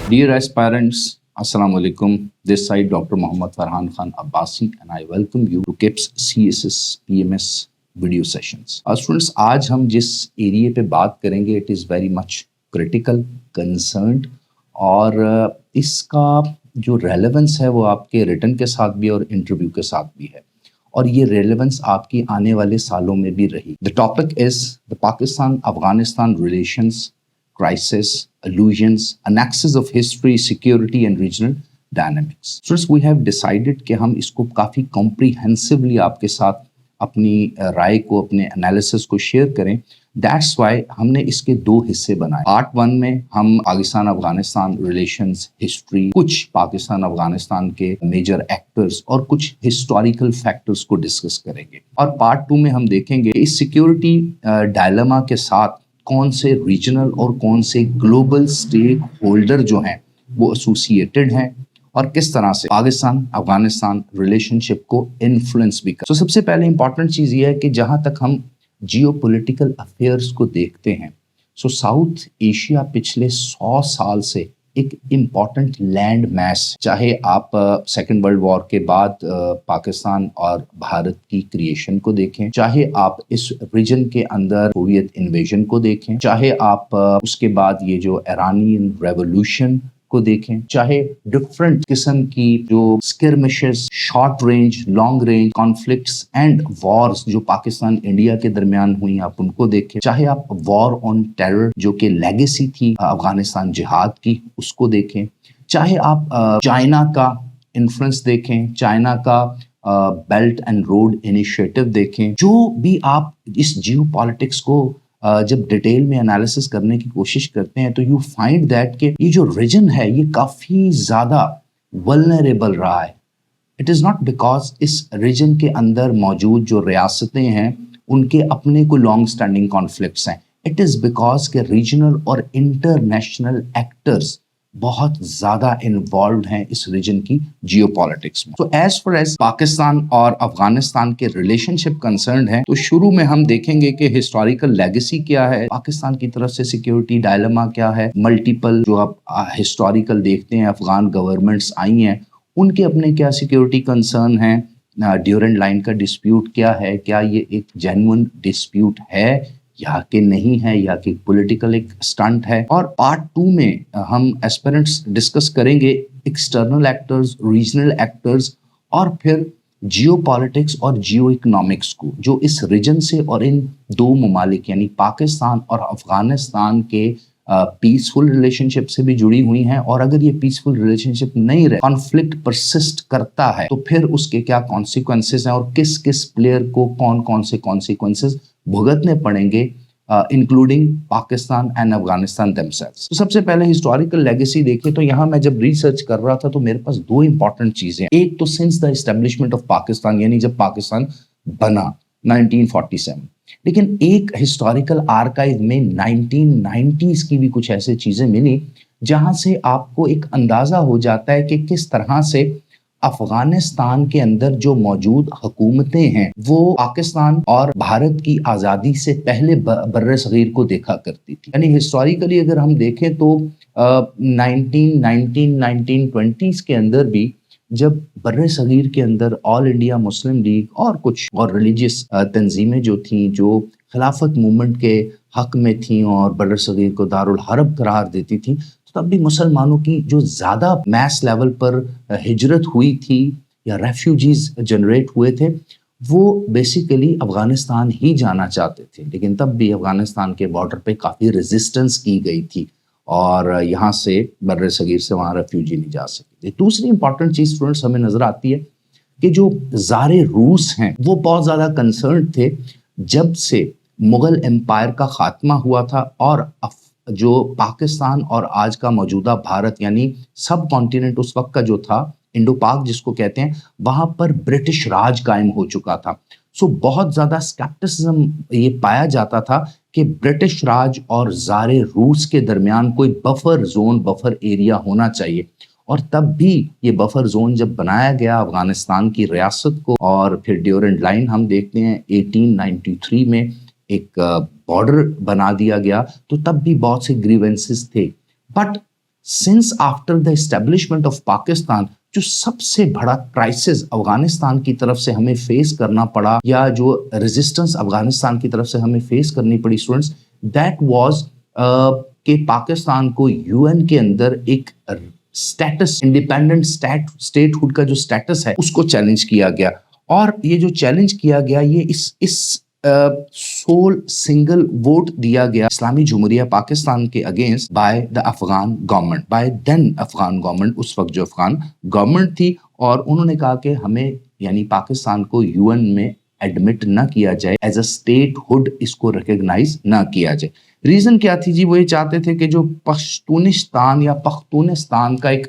Dear aspirants, Assalamu alaikum. This side Dr. Mohammad Farhan Khan Abbasi and I welcome you to KIPS CSS PMS video sessions. Students, आज हम जिस area पे बात करेंगे it is very much critical, concerned और इसका जो relevance है वो आपके रिटन के साथ भी और इंटरव्यू के साथ भी है और ये रेलेवेंस आपकी आने वाले सालों में भी रही. The topic is the Pakistan-Afghanistan relations crisis, allusions, an axis of history, security and regional dynamics. Students, we have decided कि हम इसको काफ़ी comprehensively आपके साथ अपनी राय को, अपने एनालिसिस को शेयर करें. That's why हमने इसके दो हिस्से बनाए. पार्ट 1 में हम पाकिस्तान अफगानिस्तान रिलेशंस, हिस्ट्री, कुछ पाकिस्तान अफगानिस्तान के मेजर एक्टर्स और कुछ हिस्टोरिकल फैक्टर्स को डिस्कस करेंगे. और पार्ट 2 में हम देखेंगे इस सिक्योरिटी डायलेमा के साथ कौन से रीजनल और कौन से ग्लोबल स्टेक होल्डर जो हैं वो एसोसिएटेड हैं और किस तरह से पाकिस्तान अफगानिस्तान रिलेशनशिप को इन्फ्लुएंस भी कर. तो सबसे पहले इंपॉर्टेंट चीज़ ये है कि जहाँ तक हम जियोपॉलिटिकल अफेयर्स को देखते हैं, सो साउथ एशिया पिछले 100 साल से एक इम्पॉर्टेंट लैंड मैस, चाहे आप सेकेंड वर्ल्ड वॉर के बाद पाकिस्तान और भारत की क्रिएशन को देखें, चाहे आप इस रीजन के अंदर सोवियत इन्वेजन को देखें, चाहे आप उसके बाद ये जो ईरानियन रेवोल्यूशन को देखें, चाहे डिफरेंट किस्म की जो skirmishes, short range, long range conflicts and wars जो पाकिस्तान इंडिया के दरमियान हुई आप उनको देखें, चाहे आप वॉर ऑन टेरर जो कि लेगेसी थी अफगानिस्तान जिहाद की उसको देखें, चाहे आप चाइना का इन्फ्लुएंस देखें, चाइना का बेल्ट एंड रोड इनिशिएटिव देखें, जो भी आप इस जियो पॉलिटिक्स को जब डिटेल में एनालिसिस करने की कोशिश करते हैं तो यू फाइंड दैट कि ये जो रीजन है ये काफ़ी ज़्यादा वल्नरेबल रहा है. इट इज़ नॉट बिकॉज इस रीजन के अंदर मौजूद जो रियासतें हैं उनके अपने को लॉन्ग स्टैंडिंग कॉन्फ्लिक्ट्स हैं. इट इज़ बिकॉज के रीजनल और इंटरनेशनल एक्टर्स बहुत ज़्यादा इन्वॉल्व हैं इस रीजन की जियोपॉलिटिक्स में. तो एज फार एज पाकिस्तान और अफगानिस्तान के रिलेशनशिप कंसर्न है तो शुरू में हम देखेंगे कि हिस्टोरिकल लेगेसी क्या है, पाकिस्तान की तरफ से सिक्योरिटी डायलेमा क्या है, मल्टीपल जो आप हिस्टोरिकल देखते हैं अफगान गवर्नमेंट्स आई हैं उनके अपने क्या सिक्योरिटी कंसर्न हैं, ड्यूरेंट लाइन का डिस्प्यूट क्या है, क्या ये एक जेन्युइन डिस्प्यूट है या कि नहीं है, या कि पॉलिटिकल एक स्टंट है. और पार्ट 2 में हम एस्पिरेंट्स डिस्कस करेंगे एक्सटर्नल एक्टर्स, रीजनल एक्टर्स और फिर जियो पॉलिटिक्स और जियो इकोनॉमिक्स को जो इस रीजन से और इन दो ममालिक यानी पाकिस्तान और अफगानिस्तान के पीसफुल रिलेशनशिप से भी जुड़ी हुई हैं. और अगर ये पीसफुल रिलेशनशिप नहीं रहे, कॉन्फ्लिक्ट परसिस्ट करता है तो फिर उसके क्या कॉन्सिक्वेंसेस हैं और किस किस प्लेयर को कौन कौन से कॉन्सिक्वेंसेस भुगतने पड़ेंगे including Pakistan and Afghanistan themselves. तो सबसे पहले हिस्टोरिकल लेगेसी देखिए तो यहाँ मैं जब रिसर्च कर रहा था तो मेरे पास दो इंपॉर्टेंट चीजें. एक तो since the establishment of Pakistan यानी जब पाकिस्तान बना 1947, लेकिन एक हिस्टोरिकल आर्काइव में 1990s की भी कुछ ऐसे चीजें मिली जहां से आपको एक अंदाजा हो जाता है कि किस तरह से अफगानिस्तान के अंदर जो मौजूद हुकूमतें हैं वो पाकिस्तान और भारत की आज़ादी से पहले बर्रे सगीर को देखा करती थी. यानी हिस्टोरिकली अगर हम देखें तो 1920s के अंदर भी जब बर्रे सगीर के अंदर ऑल इंडिया मुस्लिम लीग और कुछ और रिलीजियस तंजीमें जो थीं जो खिलाफत मूवमेंट के हक में थीं और बर्रे सगीर को दारुल हर्ब करार देती थी, तो तब भी मुसलमानों की जो ज़्यादा मैस लेवल पर हिजरत हुई थी या रेफ्यूजीज जनरेट हुए थे वो बेसिकली अफ़गानिस्तान ही जाना चाहते थे. लेकिन तब भी अफ़गानिस्तान के बॉर्डर पे काफ़ी रेजिस्टेंस की गई थी और यहाँ से बर्रे सगीर से वहाँ रेफ्यूजी नहीं जा सकते. दूसरी इंपॉर्टेंट चीज़ स्टूडेंट्स हमें नज़र आती है कि जो ज़ारे रूस हैं वो बहुत ज़्यादा कंसर्न थे जब से मुग़ल एम्पायर का ख़ात्मा हुआ था और जो पाकिस्तान और आज का मौजूदा भारत यानी सब कॉन्टिनेंट उस वक्त का जो था इंडो पाक जिसको कहते हैं वहाँ पर ब्रिटिश राज कायम हो चुका था. सो बहुत ज़्यादा स्केप्टिसिज्म ये पाया जाता था कि ब्रिटिश राज और ज़ारे रूस के दरमियान कोई बफर जोन, बफर एरिया होना चाहिए. और तब भी ये बफर जोन जब बनाया गया अफगानिस्तान की रियासत को और फिर ड्यूरेंट लाइन हम देखते हैं 1893 में एक बॉर्डर बना दिया गया, तो तब भी बहुत से ग्रीवेंसेस थे. But since after the establishment of Pakistan जो सबसे बड़ा क्राइसिस अफगानिस्तान की तरफ से हमें फेस करना पड़ा, या जो रेजिस्टेंस अफगानिस्तान की तरफ से हमें फेस करनी पड़ी स्टूडेंट्स, दैट वाज कि पाकिस्तान को यूएन के अंदर एक स्टेटस, इंडिपेंडेंट स्टेटहुड का जो स्टेटस है उसको चैलेंज किया गया। और ये जो चैलेंज किया गया, ये इस सोल सिंगल वोट दिया गया इस्लामी जमहूरिया पाकिस्तान के against by the Afghan government, by then Afghan government, उस वक्त जो अफगान गवर्नमेंट थी। और उन्होंने कहा कि हमें यानी पाकिस्तान को यूएन में एडमिट ना किया जाए, एज अ स्टेटहुड इसको रिकॉग्नाइज ना किया जाए। रीजन क्या थी जी? वो ये चाहते थे कि जो पश्तूनिस्तान या पख्तूनिस्तान का एक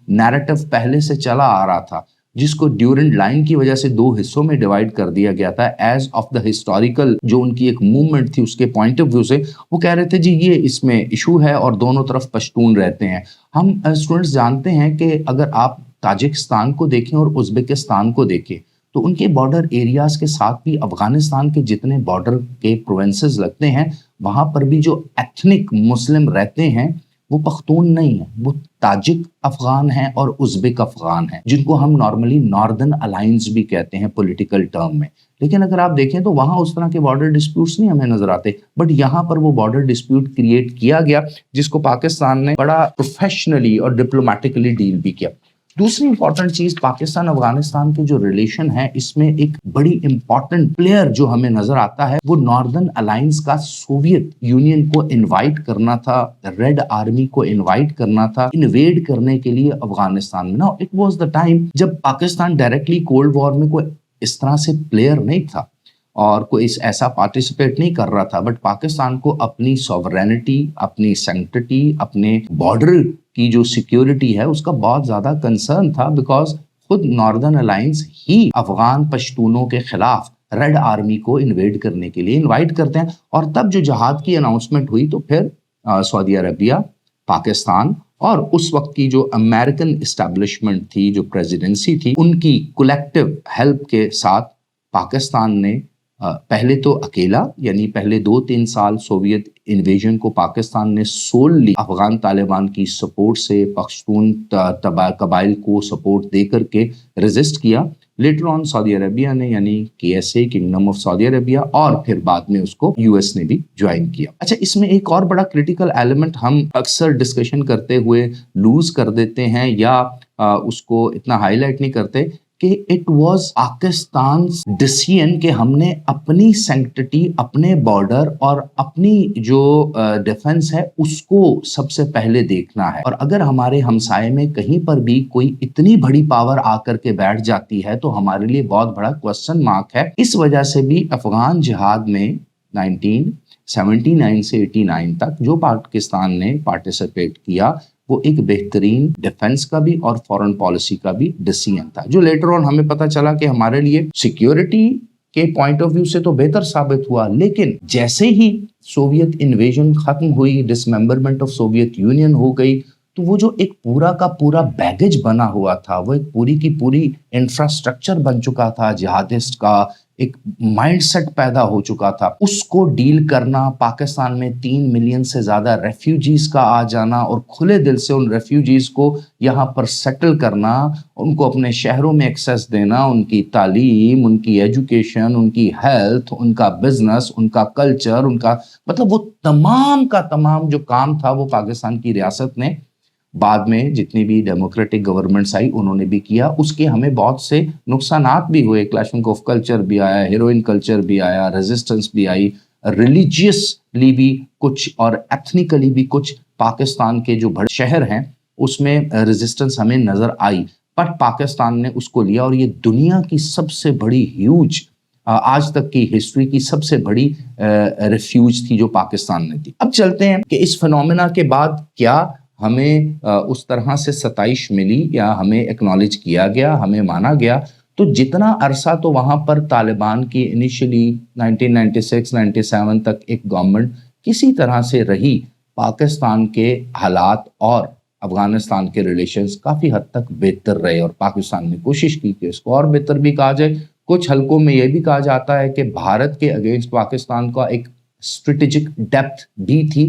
नैरेटिव पहले से चला आ रहा था, जिसको ड्यूरेंट लाइन की वजह से दो हिस्सों में डिवाइड कर दिया गया था एज ऑफ द हिस्टोरिकल, जो उनकी एक मूवमेंट थी उसके पॉइंट ऑफ व्यू से, वो कह रहे थे जी ये इसमें इशू है और दोनों तरफ पश्तून रहते हैं। हम स्टूडेंट्स जानते हैं कि अगर आप ताजिकिस्तान को देखें और उज़्बेकिस्तान को देखें तो उनके बॉर्डर एरियाज के साथ भी अफगानिस्तान के जितने बॉर्डर के प्रोविंसेस लगते हैं, वहां पर भी जो एथनिक मुस्लिम रहते हैं वो पख्तून नहीं है, वो ताजिक अफगान हैं और उज़्बेक अफगान हैं, जिनको हम नॉर्मली नॉर्दर्न अलायंस भी कहते हैं पॉलिटिकल टर्म में। लेकिन अगर आप देखें तो वहां उस तरह के बॉर्डर डिस्प्यूट्स नहीं हमें नजर आते, बट यहाँ पर वो बॉर्डर डिस्प्यूट क्रिएट किया गया, जिसको पाकिस्तान ने बड़ा प्रोफेशनली और डिप्लोमेटिकली डील भी किया। दूसरी इंपॉर्टेंट चीज, पाकिस्तान अफगानिस्तान के जो रिलेशन है, इसमें एक बड़ी इंपॉर्टेंट प्लेयर जो हमें नजर आता है वो नॉर्दर्न अलायंस का सोवियत यूनियन को इनवाइट करना था, रेड आर्मी को इनवाइट करना था इन्वेड करने के लिए अफगानिस्तान में। ना, इट वाज द टाइम जब पाकिस्तान डायरेक्टली कोल्ड वॉर में कोई इस तरह से प्लेयर नहीं था और कोई ऐसा पार्टिसिपेट नहीं कर रहा था, बट पाकिस्तान को अपनी सॉवरेनिटी, अपनी सैंक्टिटी, अपने बॉर्डर की जो सिक्योरिटी है उसका बहुत ज्यादा कंसर्न था, बिकॉज खुद नॉर्दर्न अलायंस ही अफगान पश्तूनों के खिलाफ रेड आर्मी को इन्वेड करने के लिए इनवाइट करते हैं। और तब जो जहाद की अनाउंसमेंट हुई तो फिर सऊदी अरबिया, पाकिस्तान और उस वक्त की जो अमेरिकन एस्टैब्लिशमेंट थी, जो प्रेसिडेंसी थी, उनकी कलेक्टिव हेल्प के साथ पाकिस्तान ने पहले तो अकेला, यानी पहले 2-3 साल सोवियत इन्वेजन को पाकिस्तान ने सोलली अफगान तालिबान की सपोर्ट से पख्तून कबाइल को सपोर्ट दे करके रेजिस्ट किया। लेटर ऑन सऊदी अरबिया ने, यानी KSA, kingdom of Saudi Arabia, और फिर बाद में उसको US ने भी ज्वाइन किया। अच्छा, इसमें एक और बड़ा क्रिटिकल एलिमेंट हम अक्सर डिस्कशन करते हुए लूज कर देते हैं या उसको इतना हाईलाइट नहीं करते कि इट वाज पाकिस्तान डिसीजन कि हमने अपनी सैंक्टिटी, अपने बॉर्डर और अपनी जो डिफेंस है उसको सबसे पहले देखना है। और अगर हमारे हमसाये में कहीं पर भी कोई इतनी बड़ी पावर आकर के बैठ जाती है तो हमारे लिए बहुत बड़ा क्वेश्चन मार्क है। इस वजह से भी अफगान जिहाद में 1979 से 89 तक जो पाकिस्तान ने पार्टिसिपेट किया वो एक बेहतरीन डिफेंस का भी और फॉरेन पॉलिसी का भी डिसीजन था, जो लेटर ऑन हमें पता चला कि हमारे लिए सिक्योरिटी के पॉइंट ऑफ व्यू से तो बेहतर साबित हुआ। लेकिन जैसे ही सोवियत इन्वेजन खत्म हुई, डिसमेंबरमेंट ऑफ सोवियत यूनियन हो गई, तो वो जो एक पूरा का पूरा बैगेज बना हुआ था, वो एक पूरी की पूरी इंफ्रास्ट्रक्चर बन चुका था जिहादिस्ट का, एक माइंडसेट पैदा हो चुका था, उसको डील करना, पाकिस्तान में 3 मिलियन से ज्यादा रेफ्यूजीज का आ जाना और खुले दिल से उन रेफ्यूजीज को यहाँ पर सेटल करना, उनको अपने शहरों में एक्सेस देना, उनकी तालीम, उनकी एजुकेशन, उनकी हेल्थ, उनका बिजनेस, उनका कल्चर, उनका मतलब वो तमाम का तमाम जो काम था वो पाकिस्तान की रियासत ने, बाद में जितनी भी डेमोक्रेटिक गवर्नमेंट्स आई उन्होंने भी किया। उसके हमें बहुत से नुकसानात भी हुए, क्लैशिंग ऑफ कल्चर भी आया, हेरोइन कल्चर भी आया, रेजिस्टेंस भी आई, रिलीजियसली भी कुछ और एथनिकली भी कुछ पाकिस्तान के जो बड़े शहर हैं उसमें रेजिस्टेंस हमें नजर आई, बट पाकिस्तान ने उसको लिया और ये दुनिया की सबसे बड़ी ह्यूज, आज तक की हिस्ट्री की सबसे बड़ी रिफ्यूज थी जो पाकिस्तान ने दी। अब चलते हैं कि इस फिनोमेना के बाद क्या हमें उस तरह से सताइश मिली या हमें एक्नॉलेज किया गया, हमें माना गया। तो जितना अरसा तो वहाँ पर तालिबान की इनिशियली 1996-97 तक एक गवर्नमेंट किसी तरह से रही, पाकिस्तान के हालात और अफगानिस्तान के रिलेशंस काफ़ी हद तक बेहतर रहे और पाकिस्तान ने कोशिश की कि इसको और बेहतर भी कहा जाए। कुछ हलकों में यह भी कहा जाता है कि भारत के अगेंस्ट पाकिस्तान का एक स्ट्रेटेजिक डेप्थ भी थी।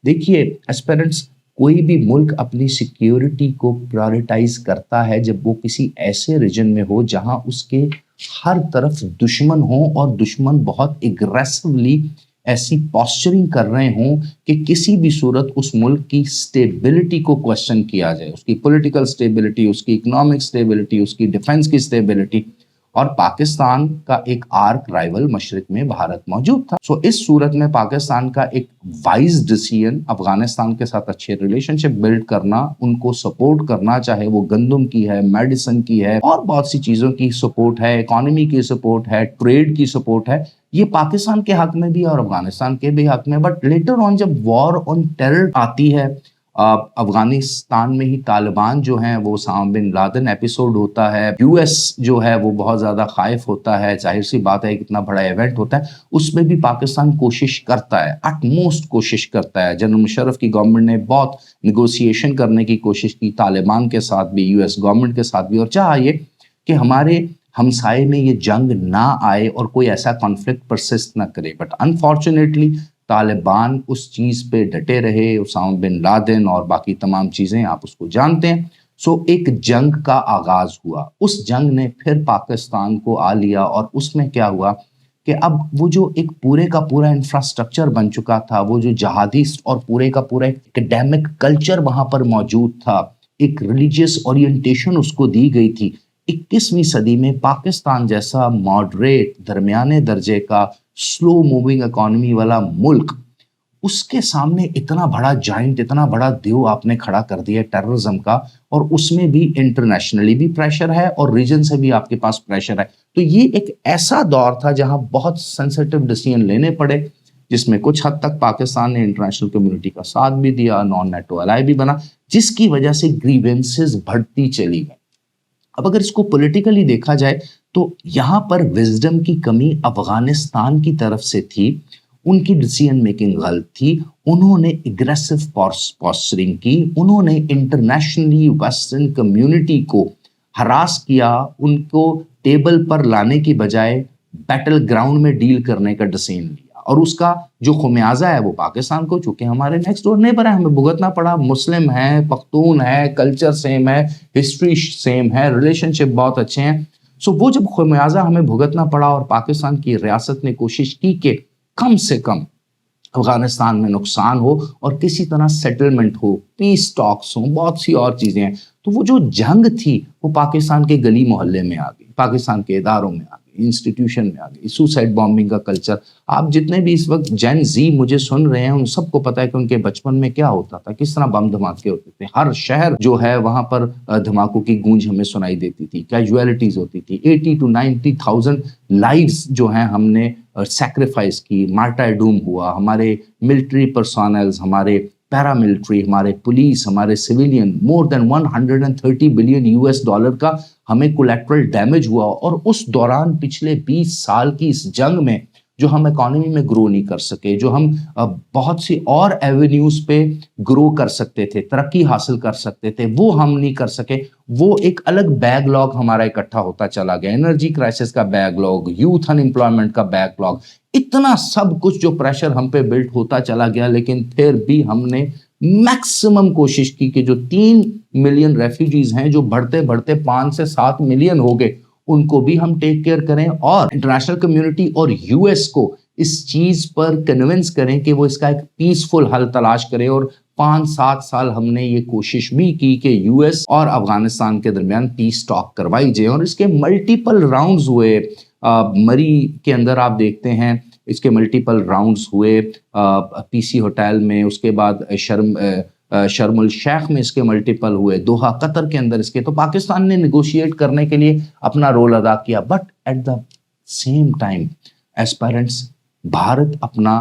देखिए एस्पिरेंट्स, کوئی بھی ملک اپنی سیکیورٹی کو پرائورٹائز کرتا ہے جب وہ کسی ایسے ریجن میں ہو جہاں اس کے ہر طرف دشمن ہوں اور دشمن بہت اگریسولی ایسی پاسچرنگ کر رہے ہوں کہ کسی بھی صورت اس ملک کی سٹیبلٹی کو کوشچن کیا جائے، اس کی پولیٹیکل سٹیبلٹی، اس کی اکنامک سٹیبلٹی، اس کی ڈیفنس کی سٹیبلٹی۔ اور پاکستان کا ایک آرک رائیول مشرق میں بھارت موجود تھا۔ سو اس صورت میں پاکستان کا ایک وائز ڈیسیژن افغانستان کے ساتھ اچھے ریلیشن شپ بلڈ کرنا، ان کو سپورٹ کرنا، چاہے وہ گندم کی ہے، میڈیسن کی ہے، اور بہت سی چیزوں کی سپورٹ ہے، اکانومی کی سپورٹ ہے، ٹریڈ کی سپورٹ ہے، یہ پاکستان کے حق میں بھی اور افغانستان کے بھی حق میں۔ بٹ لیٹر آن جب وار آن ٹیرر آتی ہے، افغانستان میں ہی طالبان جو ہیں وہ اسامہ بن لادن ایپیسوڈ ہوتا ہے، یو ایس جو ہے وہ بہت زیادہ خائف ہوتا ہے، ظاہر سی بات ہے کتنا بڑا ایونٹ ہوتا ہے، اس میں بھی پاکستان کوشش کرتا ہے، اٹ موسٹ کوشش کرتا ہے۔ جنرل مشرف کی گورنمنٹ نے بہت نیگوسیشن کرنے کی کوشش کی طالبان کے ساتھ بھی، یو ایس گورنمنٹ کے ساتھ بھی، اور چاہا یہ کہ ہمارے ہمسائے میں یہ جنگ نہ آئے اور کوئی ایسا کانفلکٹ پرسسٹ نہ کرے۔ بٹ انفارچونیٹلی طالبان اس چیز پہ ڈٹے رہے، اسامہ بن لادن اور باقی تمام چیزیں آپ اس کو جانتے ہیں۔ سو ایک جنگ کا آغاز ہوا، اس جنگ نے پھر پاکستان کو آ لیا، اور اس میں کیا ہوا کہ اب وہ جو ایک پورے کا پورا انفراسٹرکچر بن چکا تھا، وہ جو جہادی اور پورے کا پورا اکیڈیمک کلچر وہاں پر موجود تھا، ایک ریلیجیس اورینٹیشن اس کو دی گئی تھی۔ 21ویں صدی میں پاکستان جیسا ماڈریٹ درمیانے درجے کا سلو موونگ اکانومی والا ملک، اس کے سامنے اتنا بڑا جائنٹ، اتنا بڑا دیو آپ نے کھڑا کر دیا ٹیررزم کا، اور اس میں بھی انٹرنیشنلی بھی پریشر ہے اور ریجن سے بھی آپ کے پاس پریشر ہے۔ تو یہ ایک ایسا دور تھا جہاں بہت سینسیٹیو ڈیسیژن لینے پڑے، جس میں کچھ حد تک پاکستان نے انٹرنیشنل کمیونٹی کا ساتھ بھی دیا، نان نیٹو الائی بھی بنا، جس کی وجہ سے گریونسز بڑھتی چلی گئی۔ اب اگر اس کو پولیٹیکلی دیکھا جائے تو یہاں پر وزڈم کی کمی افغانستان کی طرف سے تھی، ان کی ڈیسیژن میکنگ غلط تھی، انہوں نے اگریسو پاسچرنگ کی، انہوں نے انٹرنیشنلی ویسٹرن کمیونٹی کو ہراس کیا، ان کو ٹیبل پر لانے کی بجائے بیٹل گراؤنڈ میں ڈیل کرنے کا ڈیسیژن لیا، اور اس کا جو خمیازہ ہے وہ پاکستان کو، چونکہ ہمارے نیکسٹ ڈور نیبر ہے، ہمیں بھگتنا پڑا۔ مسلم ہے، پختون ہے، کلچر سیم ہے، ہسٹری سیم ہے، ریلیشن شپ بہت اچھے ہیں۔ سو وہ جب خمیازہ ہمیں بھگتنا پڑا، اور پاکستان کی ریاست نے کوشش کی کہ کم سے کم افغانستان میں نقصان ہو اور کسی طرح سیٹلمنٹ ہو، پیس ٹاکس ہوں، بہت سی اور چیزیں ہیں، تو وہ جو جنگ تھی وہ پاکستان کے گلی محلے میں آ گئی، پاکستان کے اداروں میں آ گئی، انسٹیٹیوشن میں آ گئی، سوسائڈ بامبنگ کا کلچر۔ آپ جتنے بھی اس وقت جین زی مجھے سن رہے ہیں، ان سب کو پتا ہے کہ ان کے بچپن میں کیا ہوتا تھا، کس طرح بم دھماکے ہوتے تھے، ہر شہر جو ہے وہاں پر دھماکوں کی گونج ہمیں سنائی دیتی تھی، کیجویلٹیز ہوتی تھی، 80 to 90,000 لائفز جو ہیں ہم نے سیکریفائس کی، مارٹائرڈوم ہوا، ہمارے ملٹری پرسونلز، ہمارے پیراملٹری، ہمارے پولیس، ہمارے سویلین، مور دین 130 بلین US ڈالر کا ہمیں کولیٹرل ڈیمیج ہوا۔ اور اس دوران پچھلے 20 سال کی اس جنگ میں جو ہم اکانومی میں گرو نہیں کر سکے، جو ہم بہت سی اور ایونیوز پہ گرو کر سکتے تھے، ترقی حاصل کر سکتے تھے، وہ ہم نہیں کر سکے۔ وہ ایک الگ بیک لاگ ہمارا اکٹھا ہوتا چلا گیا، انرجی کرائسس کا بیک لاگ، یوتھ ان امپلائمنٹ کا بیک لاگ، اتنا سب کچھ جو پریشر ہم پہ بلٹ ہوتا چلا گیا۔ لیکن پھر بھی ہم نے میکسیمم کوشش کی کہ جو 3 ملین ریفیوجیز ہیں، جو بڑھتے بڑھتے 5 سے 7 ملین ہو گئے، ان کو بھی ہم ٹیک کیئر کریں، اور انٹرنیشنل کمیونٹی اور US کو اس چیز پر کنونس کریں کہ وہ اس کا ایک پیسفل حل تلاش کرے۔ اور 5-7 سال ہم نے یہ کوشش بھی کی کہ US اور افغانستان کے درمیان پیس ٹاک کروائی جائے، اور اس کے ملٹیپل راؤنڈز ہوئے۔ مری کے اندر آپ دیکھتے ہیں اس کے ملٹیپل راؤنڈز ہوئے، PC ہوٹل میں، اس کے بعد شرم الشیخ میں اس کے ملٹیپل ہوئے، دوحہ قطر کے اندر اس کے۔ تو پاکستان نے نیگوشیٹ کرنے کے لیے اپنا رول ادا کیا، but at the same time aspirants Bharat اپنا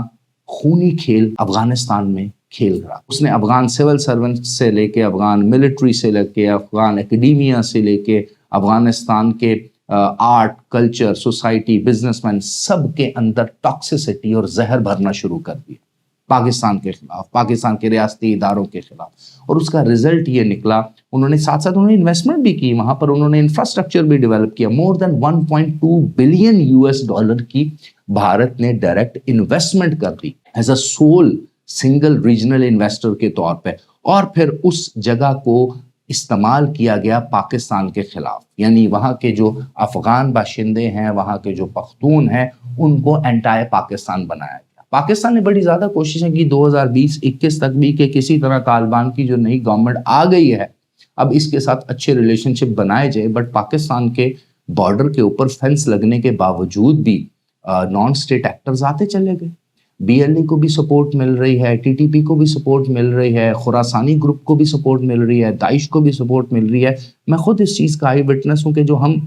خونی کھیل افغانستان میں کھیل رہا۔ اس نے افغان سول سرونٹ سے لے کے، افغان ملٹری سے لے کے، افغان اکیڈیمیا سے لے کے، افغانستان کے art, culture, society, businessman, سب کے اندر ٹاکسیسٹی اور زہر بھرنا شروع کر دیا پاکستان کے خلاف، پاکستان کے ریاستی اداروں کے خلاف۔ اور اس کا رزلٹ یہ نکلا، انہوں نے ساتھ ساتھ انہوں نے انویسٹمنٹ بھی کی، وہاں پر انہوں نے انفراسٹرکچر بھی ڈیولپ کیا، more than 1.2 billion US dollar کی بھارت نے ڈائریکٹ انویسٹمنٹ کر دی as a sole single regional investor के तौर पे, और फिर उस जगह को इस्तेमाल किया गया पाकिस्तान के खिलाफ, यानी वहाँ के जो अफगान बाशिंदे हैं, वहाँ के जो पख्तून हैं, उनको एंटायर पाकिस्तान बनाया गया। पाकिस्तान ने बड़ी ज़्यादा कोशिशें की 2020-21 तक भी कि किसी तरह तालिबान की जो नई गवर्नमेंट आ गई है अब इसके साथ अच्छे रिलेशनशिप बनाए जाए, बट पाकिस्तान के बॉर्डर के ऊपर फेंस लगने के बावजूद भी नॉन स्टेट एक्टर्स आते चले गए। बीएलए को भी सपोर्ट मिल रही है, टीटीपी को भी सपोर्ट मिल रही है, खुरासानी ग्रुप को भी सपोर्ट मिल रही है, दाइश को भी सपोर्ट मिल रही है। मैं खुद इस चीज़ का आई विटनेस हूँ कि जो हम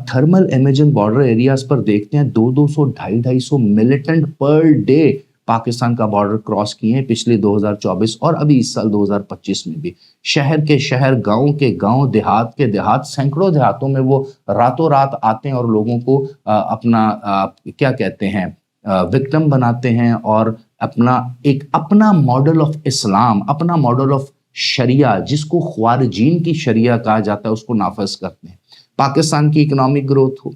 थर्मल इमेजिंग बॉर्डर एरियाज पर देखते हैं, 200 250 मिलिटेंट पर डे पाकिस्तान का बॉर्डर क्रॉस किए हैं पिछले 2024 और अभी इस साल 2025 में भी। शहर के शहर, गांव के गांव, देहात के देहात, सैकड़ों देहातों में वो रातों रात आते हैं और लोगों को क्या कहते हैं विक्टिम बनाते हैं और अपना मॉडल ऑफ इस्लाम, अपना मॉडल ऑफ शरिया, जिसको ख्वारिजीन की शरिया कहा जाता है, उसको नाफज करते हैं। पाकिस्तान की इकोनॉमिक ग्रोथ हो,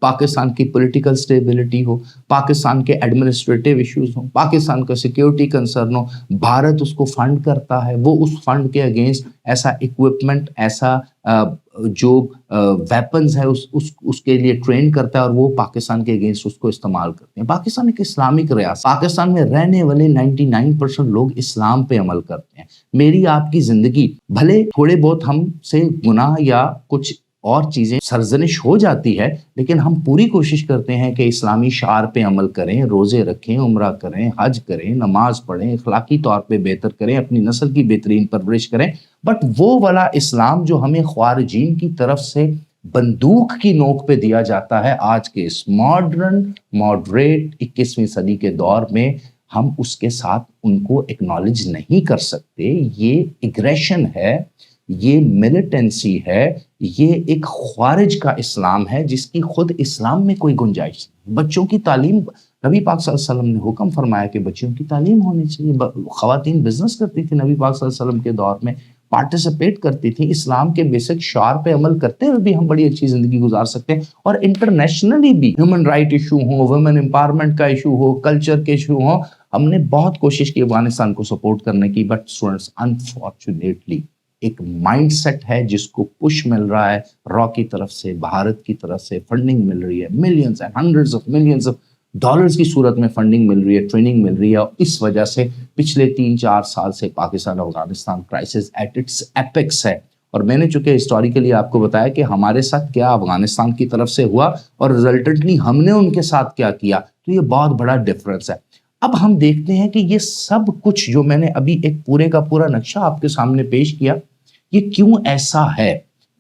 पाकिस्तान की पॉलिटिकल स्टेबिलिटी हो, पाकिस्तान के एडमिनिस्ट्रेटिव इश्यूज हो, पाकिस्तान का सिक्योरिटी कंसर्न हो, भारत उसको फंड करता है। वो उस फंड के अगेंस्ट ऐसा इक्विपमेंट, ऐसा जो वेपन्स है उसके लिए ट्रेन करता है और वो पाकिस्तान के अगेंस्ट उसको इस्तेमाल करते हैं। पाकिस्तान एक इस्लामिक रियासत, पाकिस्तान में रहने वाले 99% लोग इस्लाम पे अमल करते हैं। मेरी आपकी जिंदगी भले थोड़े बहुत हमसे गुनाह या कुछ और चीज़ें सरजनिश हो जाती है, लेकिन हम पूरी कोशिश करते हैं कि इस्लामी शार पे अमल करें, रोज़े रखें, उम्रा करें, हज करें, नमाज पढ़ें, अखलाकी तौर पे बेहतर करें, अपनी नस्ल की बेहतरीन परवरिश करें। बट वो वाला इस्लाम जो हमें ख्वारिजीन की तरफ से बंदूक की नोक पे दिया जाता है, आज के इस मॉडरेट 21वीं सदी के दौर में हम उसके साथ उनको एक्नॉलेज नहीं कर सकते। ये एग्रेशन है, ये मिलिटेंसी है, ये एक ख्वारिज का इस्लाम है जिसकी खुद इस्लाम में कोई गुंजाइश नहीं। बच्चों की तालीम, नबी पाक सल्लल्लाहु अलैहि वसल्लम ने हुक्म फरमाया कि बच्चियों की तालीम होनी चाहिए। ख़वातीन बिजनेस करती थी नबी पाक सल्लल्लाहु अलैहि वसल्लम के दौर में, पार्टिसिपेट करती थी। इस्लाम के बेसिक शार पे अमल करते हुए भी हम बड़ी अच्छी ज़िंदगी गुजार सकते हैं। और इंटरनेशनली भी ह्यूमन राइट इशू हो, वुमेन एम्पावरमेंट का इशू हो, कल्चर के इशू हो, हमने बहुत कोशिश की अफगानिस्तान को सपोर्ट करने की। बट स्टूडेंट्स, अनफॉर्चुनेटली एक माइंडसेट है जिसको पुश मिल रहा है रॉ की तरफ से, भारत की तरफ से फंडिंग मिल रही है, millions and hundreds of millions of dollars की सूरत में फंडिंग मिल रही है, ट्रेनिंग मिल रही है। और इस वजह से पिछले 3-4 साल से Pakistan Afghanistan crisis at its apex है। और मैंने चूंकि हिस्टोरिकली आपको बताया कि हमारे साथ क्या अफगानिस्तान की तरफ से हुआ और रिजल्टेंटली हमने उनके साथ क्या किया, तो ये बहुत बड़ा डिफरेंस है। अब हम देखते हैं कि ये सब कुछ जो मैंने अभी एक पूरे का पूरा नक्शा आपके सामने पेश किया, ये क्यों ऐसा है?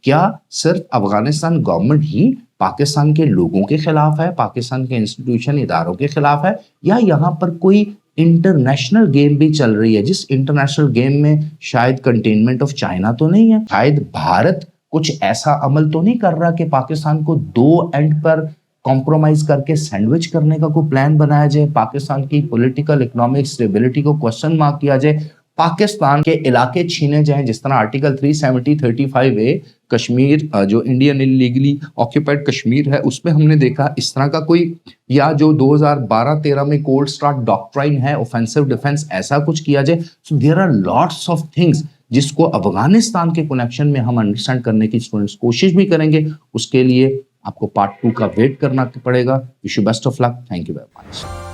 क्या सिर्फ अफगानिस्तान गवर्नमेंट ही पाकिस्तान के लोगों के खिलाफ है, पाकिस्तान के इंस्टीट्यूशन इदारों के खिलाफ है, या यहाँ पर कोई इंटरनेशनल गेम भी चल रही है, जिस इंटरनेशनल गेम में शायद कंटेनमेंट ऑफ चाइना तो नहीं है, शायद भारत कुछ ऐसा अमल तो नहीं कर रहा कि पाकिस्तान को दो एंड पर कॉम्प्रोमाइज करके सैंडविच करने का कोई प्लान बनाया जाए, पाकिस्तान की पॉलिटिकल इकोनॉमिक स्टेबिलिटी को क्वेश्चन मार्क किया जाए, पाकिस्तान के इलाके छीने जाएं, जिस तरह आर्टिकल 370-35A कश्मीर जो इंडियन इलीगली ऑक्यूपाइड कश्मीर है उसमें हमने देखा इस तरह का कोई, या जो 2012-13 में कोल्ड स्टार्ट डॉक्ट्राइन है, ऑफेंसिव डिफेंस, ऐसा कुछ किया जाए। So there are lots of things जिसको अफगानिस्तान के कनेक्शन में हम अंडरस्टैंड करने की स्टूडेंट्स कोशिश भी करेंगे। उसके लिए आपको पार्ट 2 का वेट करना पड़ेगा। Wish you best of luck. Thank you very much.